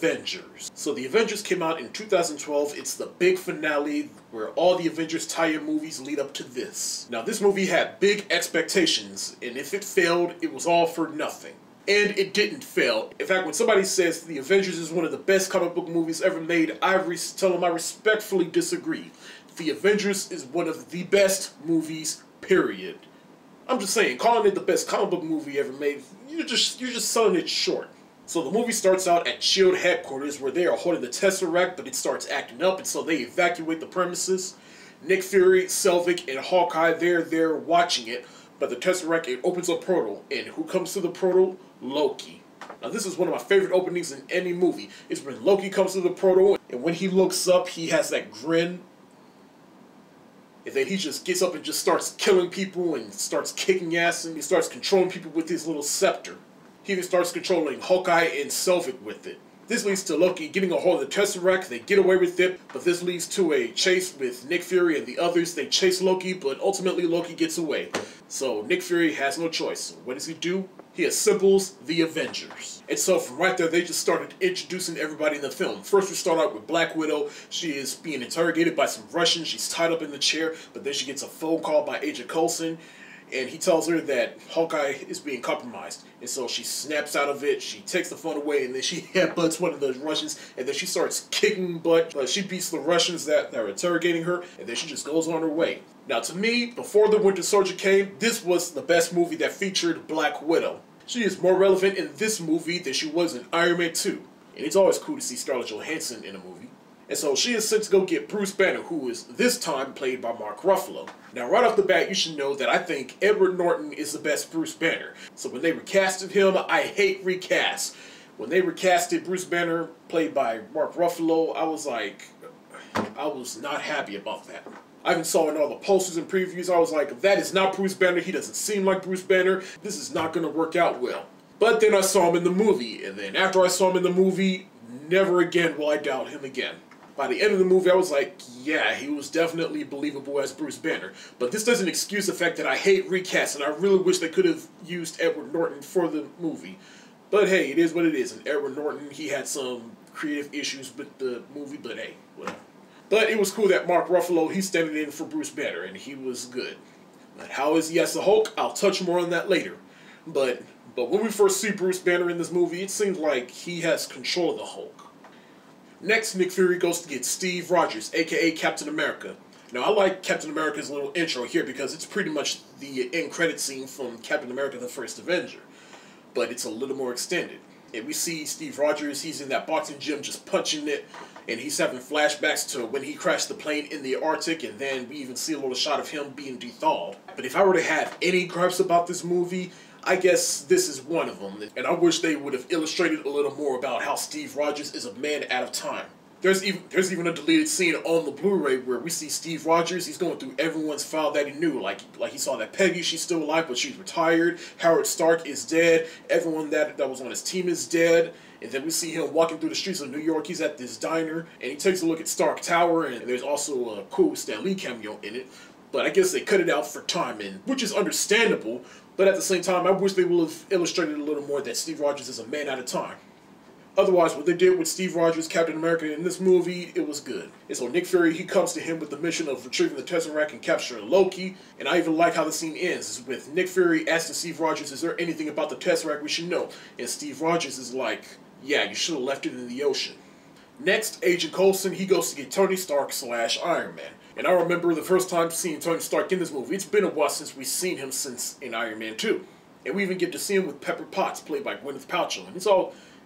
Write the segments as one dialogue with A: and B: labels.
A: Avengers. So the Avengers came out in 2012. It's the big finale where all the Avengers tie-in movies lead up to this. Now this movie had big expectations, and if it failed, it was all for nothing. And it didn't fail. In fact, when somebody says The Avengers is one of the best comic book movies ever made, I tell them I respectfully disagree. The Avengers is one of the best movies, period. I'm just saying, calling it the best comic book movie ever made, you're just selling it short. So the movie starts out at S.H.I.E.L.D. headquarters where they are holding the Tesseract, but it starts acting up, and so they evacuate the premises. Nick Fury, Selvig, and Hawkeye, they're there watching it, but the Tesseract, it opens a portal, and who comes to the portal? Loki. Now this is one of my favorite openings in any movie. It's when Loki comes to the portal, and when he looks up, he has that grin. And then he just gets up and just starts killing people and starts kicking ass, and he starts controlling people with his little scepter. He even starts controlling Hawkeye and Selvig with it. This leads to Loki getting a hold of the Tesseract. They get away with it, but this leads to a chase with Nick Fury and the others. They chase Loki, but ultimately Loki gets away. So Nick Fury has no choice. What does he do? He assembles the Avengers. And so from right there, they just started introducing everybody in the film. First we start out with Black Widow. She is being interrogated by some Russians. She's tied up in the chair, but then she gets a phone call by Agent Coulson. And he tells her that Hawkeye is being compromised. And so she snaps out of it, she takes the phone away, and then she headbutts one of the Russians, and then she starts kicking butt. But she beats the Russians that are interrogating her, and then she just goes on her way. Now to me, before the Winter Soldier came, this was the best movie that featured Black Widow. She is more relevant in this movie than she was in Iron Man 2. And it's always cool to see Scarlett Johansson in a movie. And so she is sent to go get Bruce Banner, who is this time played by Mark Ruffalo. Now right off the bat, you should know that I think Edward Norton is the best Bruce Banner. So when they recasted him, I hate recasts. When they recasted Bruce Banner, played by Mark Ruffalo, I was not happy about that. I even saw in all the posters and previews, I was like, that is not Bruce Banner, he doesn't seem like Bruce Banner, this is not going to work out well. But then I saw him in the movie, and then after I saw him in the movie, never again will I doubt him again. By the end of the movie, I was like, yeah, he was definitely believable as Bruce Banner. But this doesn't excuse the fact that I hate recasts, and I really wish they could have used Edward Norton for the movie. But hey, it is what it is. And Edward Norton, he had some creative issues with the movie, but hey, whatever. But it was cool that Mark Ruffalo, he's standing in for Bruce Banner, and he was good. But how is he as the Hulk? I'll touch more on that later. But when we first see Bruce Banner in this movie, it seems like he has control of the Hulk. Next, Nick Fury goes to get Steve Rogers, aka Captain America. Now, I like Captain America's little intro here because it's pretty much the end credit scene from Captain America the First Avenger. But it's a little more extended. And we see Steve Rogers, he's in that boxing gym just punching it, and he's having flashbacks to when he crashed the plane in the Arctic, and then we even see a little shot of him being thawed. But if I were to have any gripes about this movie, I guess this is one of them, and I wish they would have illustrated a little more about how Steve Rogers is a man out of time. There's even a deleted scene on the Blu-ray where we see Steve Rogers, he's going through everyone's file that he knew, like he saw that Peggy, she's still alive but she's retired, Howard Stark is dead, everyone that was on his team is dead, and then we see him walking through the streets of New York, he's at this diner, and he takes a look at Stark Tower, and there's also a cool Stan Lee cameo in it. But I guess they cut it out for time, which is understandable, but at the same time, I wish they would have illustrated a little more that Steve Rogers is a man out of time. Otherwise, what they did with Steve Rogers, Captain America, in this movie, it was good. And so Nick Fury, he comes to him with the mission of retrieving the Tesseract and capturing Loki, and I even like how the scene ends, with Nick Fury asking Steve Rogers, is there anything about the Tesseract we should know? And Steve Rogers is like, yeah, you should have left it in the ocean. Next, Agent Coulson, he goes to get Tony Stark / Iron Man. And I remember the first time seeing Tony Stark in this movie, it's been a while since we've seen him since in Iron Man 2. And we even get to see him with Pepper Potts, played by Gwyneth Paltrow.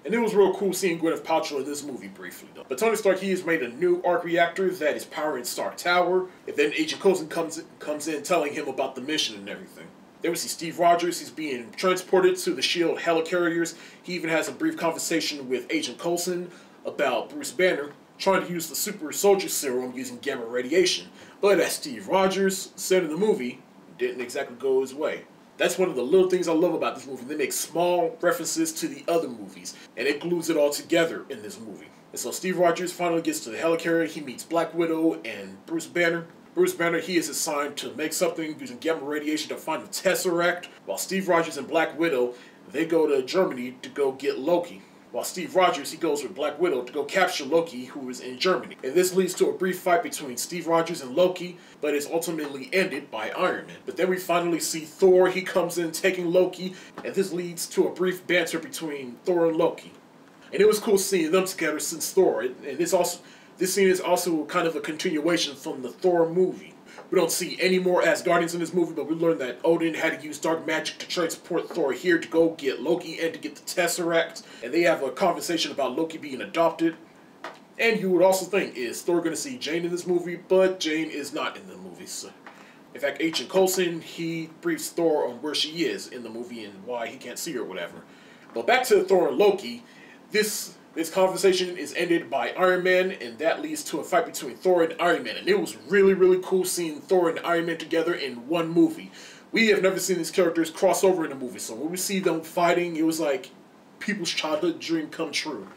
A: And it was real cool seeing Gwyneth Paltrow in this movie briefly, though. But Tony Stark, he has made a new arc reactor that is powering Stark Tower. And then Agent Coulson comes in telling him about the mission and everything. Then we see Steve Rogers, he's being transported to the S.H.I.E.L.D. helicarriers. He even has a brief conversation with Agent Coulson about Bruce Banner trying to use the super soldier serum using gamma radiation. But as Steve Rogers said in the movie, it didn't exactly go his way. That's one of the little things I love about this movie. They make small references to the other movies, and it glues it all together in this movie. And so Steve Rogers finally gets to the helicarrier, he meets Black Widow and Bruce Banner. Bruce Banner, he is assigned to make something using gamma radiation to find the Tesseract, while Steve Rogers and Black Widow, they go to Germany to go get Loki. while Steve Rogers, he goes with Black Widow to go capture Loki, who is in Germany. And this leads to a brief fight between Steve Rogers and Loki, but is ultimately ended by Iron Man. But then we finally see Thor, he comes in taking Loki, and this leads to a brief banter between Thor and Loki. And it was cool seeing them together since Thor, and this scene is also kind of a continuation from the Thor movie. We don't see any more Asgardians in this movie, but we learned that Odin had to use dark magic to transport Thor here to go get Loki and to get the Tesseract. And they have a conversation about Loki being adopted. And you would also think, is Thor going to see Jane in this movie? But Jane is not in the movie. So, in fact, Agent Coulson, he briefs Thor on where she is in the movie and why he can't see her or whatever. But back to Thor and Loki, this conversation is ended by Iron Man, and that leads to a fight between Thor and Iron Man. And it was really, really cool seeing Thor and Iron Man together in one movie. We have never seen these characters cross over in a movie, so when we see them fighting, it was like people's childhood dream come true.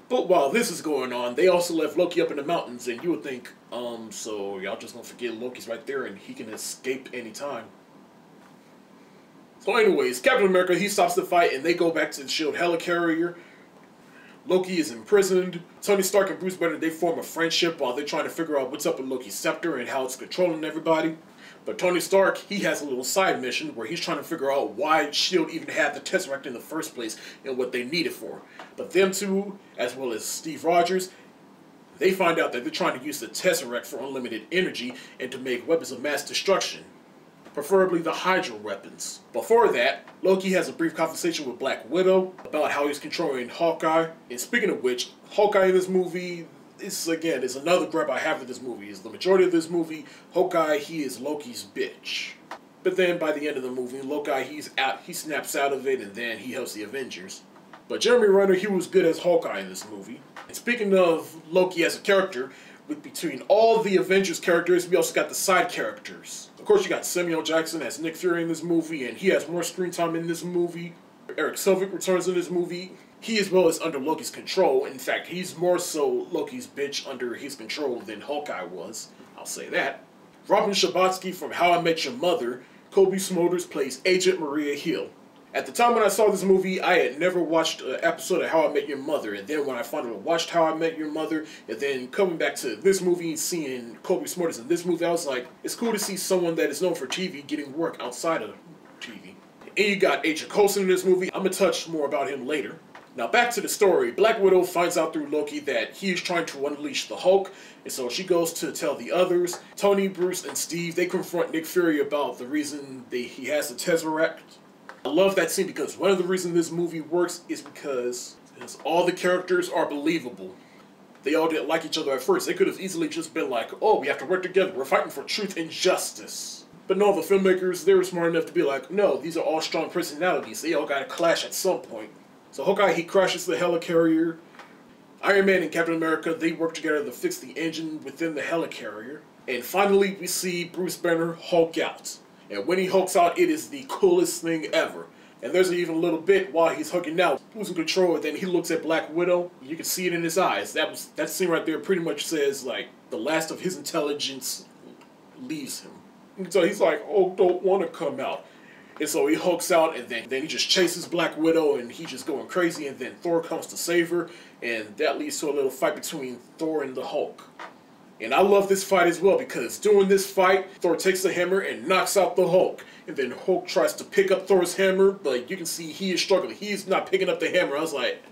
A: But while this is going on, they also left Loki up in the mountains, and you would think, so y'all just gonna forget Loki's right there and he can escape anytime. So anyways, Captain America, he stops the fight, and they go back to the S.H.I.E.L.D. helicarrier. Loki is imprisoned. Tony Stark and Bruce Banner, they form a friendship while they're trying to figure out what's up with Loki's scepter and how it's controlling everybody. But Tony Stark, he has a little side mission where he's trying to figure out why S.H.I.E.L.D. even had the Tesseract in the first place and what they need it for. But them two, as well as Steve Rogers, they find out that they're trying to use the Tesseract for unlimited energy and to make weapons of mass destruction. Preferably the Hydra weapons. Before that, Loki has a brief conversation with Black Widow about how he's controlling Hawkeye. And speaking of which, Hawkeye in this movie, is another gripe I have with this movie, is the majority of this movie, Hawkeye, he is Loki's bitch. But then by the end of the movie, Loki, he snaps out of it, and then he helps the Avengers. But Jeremy Renner, he was good as Hawkeye in this movie. And speaking of Loki as a character, between all the Avengers characters, we also got the side characters. Of course, you got Samuel Jackson as Nick Fury in this movie, and he has more screen time in this movie. Eric Selvig returns in this movie. He as well is under Loki's control. In fact, he's more so Loki's bitch under his control than Hawkeye was. I'll say that. Robin Scherbatsky from How I Met Your Mother, Kobe Smulders plays Agent Maria Hill. At the time when I saw this movie, I had never watched an episode of How I Met Your Mother, and then when I finally watched How I Met Your Mother, and then coming back to this movie and seeing Kobe Smulders in this movie, I was like, it's cool to see someone that is known for TV getting work outside of TV. And you got Agent Coulson in this movie. I'm going to touch more about him later. Now back to the story. Black Widow finds out through Loki that he is trying to unleash the Hulk, and so she goes to tell the others. Tony, Bruce, and Steve, they confront Nick Fury about the reason he has the Tesseract. I love that scene because one of the reasons this movie works is because all the characters are believable. They all didn't like each other at first. They could have easily just been like, oh, we have to work together. We're fighting for truth and justice. But no, the filmmakers, they were smart enough to be like, no, these are all strong personalities. They all gotta clash at some point. So Hawkeye, he crashes the helicarrier. Iron Man and Captain America, they work together to fix the engine within the helicarrier. And finally, we see Bruce Banner Hulk out. And when he hulks out, it is the coolest thing ever. And there's even a little bit while he's hulking out, losing control, and then he looks at Black Widow. You can see it in his eyes. That scene right there pretty much says, like, the last of his intelligence leaves him. And so he's like, oh, don't want to come out. And so he hulks out, and then he just chases Black Widow, and he's just going crazy, and then Thor comes to save her, and that leads to a little fight between Thor and the Hulk. And I love this fight as well, because during this fight, Thor takes the hammer and knocks out the Hulk. And then Hulk tries to pick up Thor's hammer, but you can see he is struggling. He is not picking up the hammer. I was like,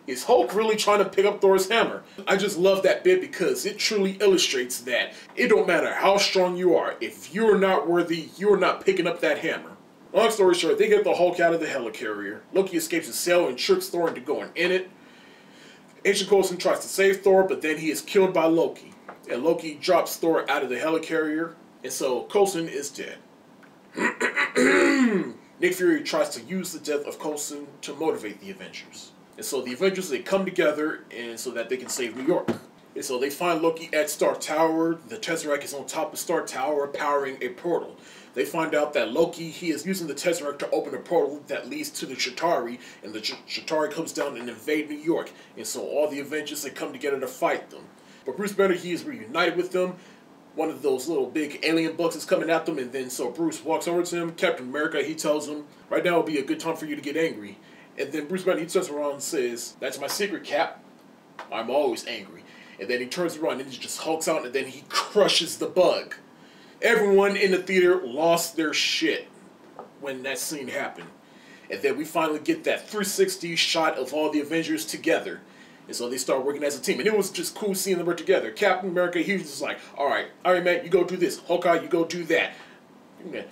A: is Hulk really trying to pick up Thor's hammer? I just love that bit because it truly illustrates that it don't matter how strong you are. If you're not worthy, you're not picking up that hammer. Long story short, they get the Hulk out of the helicarrier. Loki escapes his cell and tricks Thor into going in it. Agent Coulson tries to save Thor, but then he is killed by Loki. And Loki drops Thor out of the helicarrier, and so Coulson is dead. Nick Fury tries to use the death of Coulson to motivate the Avengers. And so the Avengers, they come together and so that they can save New York. And so they find Loki at Stark Tower. The Tesseract is on top of Stark Tower, powering a portal. They find out that Loki, he is using the Tesseract to open a portal that leads to the Chitauri, and the Chitauri comes down and invade New York. And so all the Avengers, they come together to fight them. But Bruce Banner, he is reunited with them. One of those little big alien bugs is coming at them, and then so Bruce walks over to him. Captain America, he tells him, right now would be a good time for you to get angry. And then Bruce Banner, he turns around and says, "That's my secret, Cap. I'm always angry." And then he turns around and he just hulks out and then he crushes the bug. Everyone in the theater lost their shit when that scene happened. And then we finally get that 360 shot of all the Avengers together. And so they start working as a team. And it was just cool seeing them work together. Captain America, he was just like, "Alright, Iron Man, you go do this. Hawkeye, you go do that.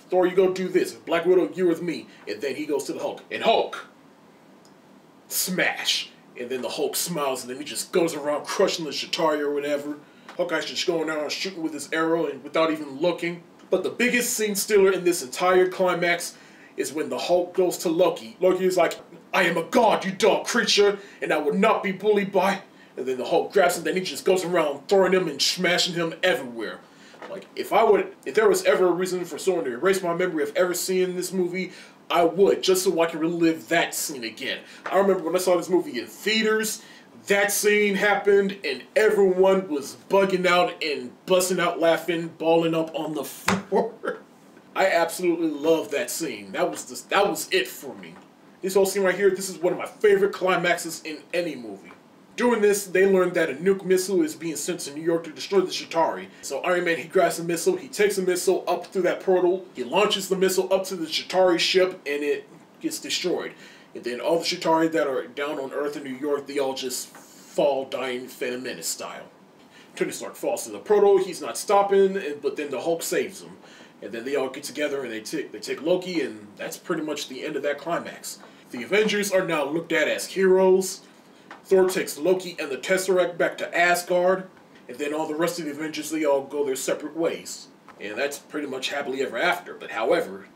A: Thor, you go do this. Black Widow, you're with me." And then he goes to the Hulk. And Hulk, smash. And then the Hulk smiles and then he just goes around crushing the Chitauri or whatever. Hawkeye's just going around shooting with his arrow and without even looking. But the biggest scene stealer in this entire climax is when the Hulk goes to Loki. Loki is like, "I am a god, you dog creature, and I will not be bullied by..." And then the Hulk grabs him, then he just goes around throwing him and smashing him everywhere. Like, if there was ever a reason for someone to erase my memory of ever seeing this movie, I would, just so I can relive that scene again. I remember when I saw this movie in theaters, that scene happened and everyone was bugging out and busting out laughing, balling up on the floor. I absolutely love that scene. That was it for me. This whole scene right here, this is one of my favorite climaxes in any movie. Doing this, they learned that a nuke missile is being sent to New York to destroy the Chitauri. So Iron Man, he grabs the missile, he takes the missile up through that portal, he launches the missile up to the Chitauri ship, and it gets destroyed. And then all the Chitauri that are down on Earth in New York, they all just fall, dying Phantom Menace style. Tony Stark falls to the portal, he's not stopping, but then the Hulk saves him. And then they all get together and they take Loki, and that's pretty much the end of that climax. The Avengers are now looked at as heroes. Thor takes Loki and the Tesseract back to Asgard, and then all the rest of the Avengers, they all go their separate ways. And that's pretty much happily ever after. But however,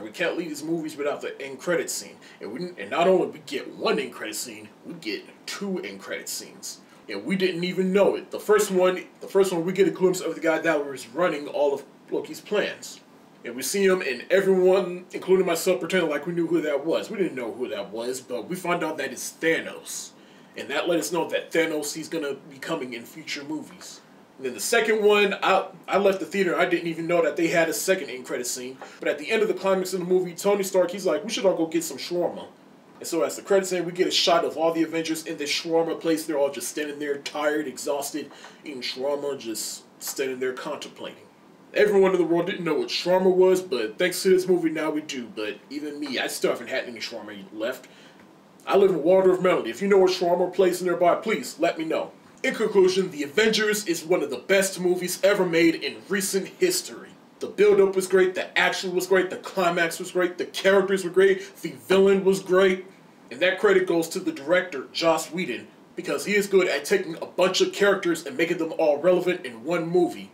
A: we can't leave these movies without the end credit scene. And not only we get one end credit scene, we get two end credit scenes. And we didn't even know it. The first one we get a glimpse of the guy that was running all of Loki's plans. And we see him, and everyone, including myself, pretended like we knew who that was. We didn't know who that was, but we found out that it's Thanos. And that let us know that Thanos, he's going to be coming in future movies. And then the second one, I left the theater. I didn't even know that they had a second end credit scene. But at the end of the climax of the movie, Tony Stark, he's like, "We should all go get some shawarma." And so as the credits end, we get a shot of all the Avengers in this shawarma place. They're all just standing there, tired, exhausted, eating shawarma, just standing there contemplating. Everyone in the world didn't know what shawarma was, but thanks to this movie, now we do. But even me, I still haven't had any shawarma left. I live in Water of Melody. If you know what shawarma place nearby, please let me know. In conclusion, The Avengers is one of the best movies ever made in recent history. The build-up was great, the action was great, the climax was great, the characters were great, the villain was great. And that credit goes to the director, Joss Whedon, because he is good at taking a bunch of characters and making them all relevant in one movie.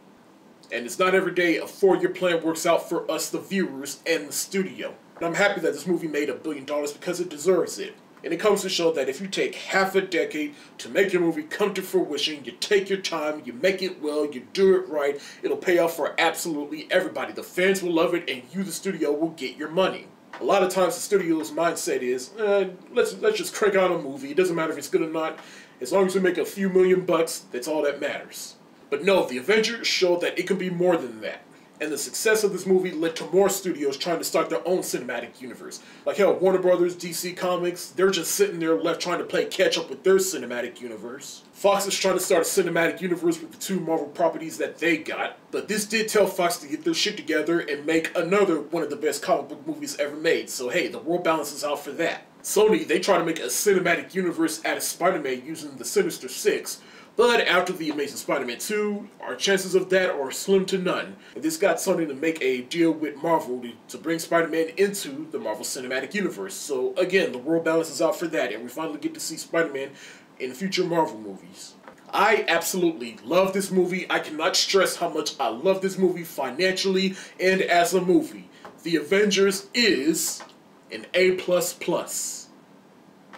A: And it's not every day a 4-year plan works out for us, the viewers, and the studio. And I'm happy that this movie made $1 billion because it deserves it. And it comes to show that if you take half a decade to make your movie come to fruition, you take your time, you make it well, you do it right, it'll pay off for absolutely everybody. The fans will love it, and you, the studio, will get your money. A lot of times the studio's mindset is, let's just crank out a movie. It doesn't matter if it's good or not. As long as we make a few $million bucks, that's all that matters. But no, The Avengers showed that it can be more than that. And the success of this movie led to more studios trying to start their own cinematic universe. Like hell, Warner Brothers, DC Comics, they're just sitting there left trying to play catch up with their cinematic universe. Fox is trying to start a cinematic universe with the 2 Marvel properties that they got. But this did tell Fox to get their shit together and make another one of the best comic book movies ever made. So hey, the world balances out for that. Sony, they try to make a cinematic universe out of Spider-Man using the Sinister Six. But after The Amazing Spider-Man 2, our chances of that are slim to none. And this got Sony to make a deal with Marvel to bring Spider-Man into the Marvel Cinematic Universe. So again, the world balances out for that, and we finally get to see Spider-Man in future Marvel movies. I absolutely love this movie. I cannot stress how much I love this movie financially and as a movie. The Avengers is an A++.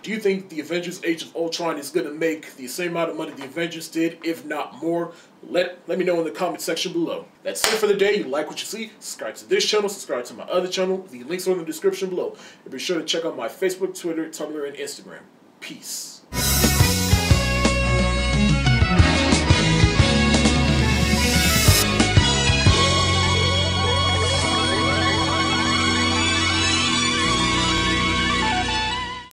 A: Do you think The Avengers Age of Ultron is going to make the same amount of money the Avengers did, if not more? Let me know in the comment section below. That's it for the day. You like what you see, subscribe to this channel, subscribe to my other channel. The links are in the description below. And be sure to check out my Facebook, Twitter, Tumblr, and Instagram. Peace.